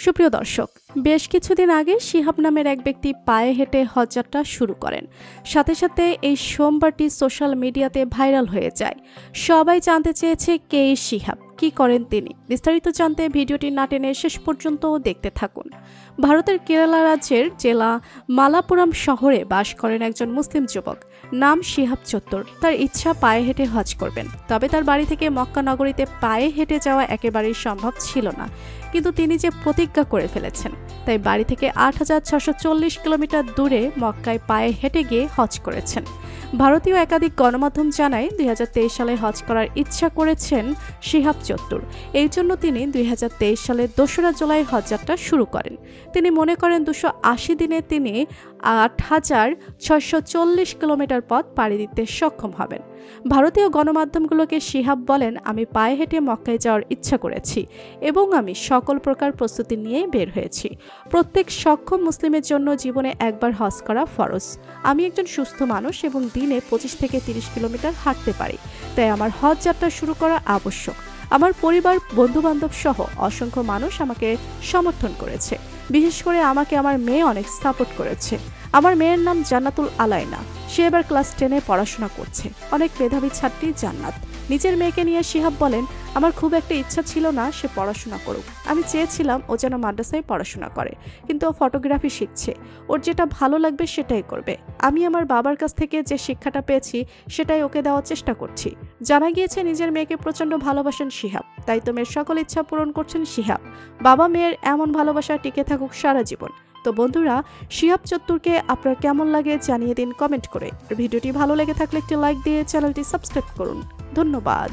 সুপ্রিয় দর্শক, বেশ কিছুদিন আগে শিহাব নামের এক ব্যক্তি পায়ে হেঁটে হজ যাত্রা শুরু করেন। সাথে সাথে এই সোমবারটি সোশ্যাল মিডিয়াতে ভাইরাল হয়ে যায়। সবাই জানতে চেয়েছে কে এই শিহাব, কি করেন তিনি। বিস্তারিত জানতে ভিডিওটি না টেনে শেষ পর্যন্ত দেখতে থাকুন। ভারতের কেরালা রাজ্যের জেলা মালাপুরাম শহরে বাস করেন একজন মুসলিম যুবক, নাম শিহাব চত্তুর। তার ইচ্ছা পায়ে হেঁটে হজ করবেন, তবে তার বাড়ি থেকে মক্কা নগরীতে পায়ে হেঁটে যাওয়া একেবারেই সম্ভব ছিল না। কিন্তু তিনি যে প্রতিজ্ঞা করে ফেলেছেন, তাই বাড়ি থেকে ৮,৬৪০ কিলোমিটার দূরে মক্কায় পায়ে হেঁটে গিয়ে হজ করেছেন। ভারতীয় একাধিক গণমাধ্যম জানায় ২০২৩ সালে হজ করার ইচ্ছা করেছেন শিহাব চত্তুর। এই জন্য তিনি ২০২৩ সালের ২রা জুলাই হজ যাত্রা শুরু করেন। তিনি মনে করেন ২৮০ দিনে তিনি ৮,৬৪০ কিলোমিটার পথ পাড়ি দিতে সক্ষম হবেন। ভারতীয় গণমাধ্যমগুলোকে শিহাব বলেন, আমি পায়ে হেঁটে মক্কায় যাওয়ার ইচ্ছা করেছি এবং আমি সকল প্রকার প্রস্তুতি নিয়ে বের হয়েছি। প্রত্যেক সক্ষম মুসলিমের জন্য জীবনে একবার হজ করা ফরজ। আমি একজন সুস্থ মানুষ এবং দিনে ২৫ থেকে ৩০ কিলোমিটার হাঁটতে পারি, তাই আমার হজ যাত্রা শুরু করা আবশ্যক। আমার পরিবার, বন্ধুবান্ধব সহ অসংখ্য মানুষ আমাকে সমর্থন করেছে। বিশেষ করে আমাকে আমার মেয়ে অনেক সাপোর্ট করেছে। আমার মেয়ের নাম জান্নাতুল আলাইনা। সে এবার ক্লাস 10-এ পড়াশোনা করছে। অনেক মেধাবী ছাত্রী জান্নাত। নিজের মেয়েকে নিয়ে শিহাব বলেন, আমার খুব একটা ইচ্ছা ছিল না সে পড়াশোনা করুক। আমি চেয়েছিলাম ও যেন মাদ্রাসায় পড়াশোনা করে, কিন্তু ও ফটোগ্রাফি শিখছে। ওর যেটা ভালো লাগবে সেটাই করবে। আমি আমার বাবার কাছ থেকে যে শিক্ষাটা পেয়েছি সেটাই ওকে দেওয়ার চেষ্টা করছি। জানা গিয়েছে নিজের মেয়েকে প্রচণ্ড ভালোবাসেন শিহাব, তাই তো মেয়ের সকল ইচ্ছা পূরণ করছেন শিহাব। বাবা মেয়ের এমন ভালোবাসা টিকে থাকুক সারা জীবন। তো বন্ধুরা, শিহাব চত্তুরকে আপনার কেমন লাগে জানিয়ে দিন কমেন্ট করে। ভিডিওটি ভালো লেগে থাকলে একটি লাইক দিয়ে চ্যানেলটি সাবস্ক্রাইব করুন। ধন্যবাদ।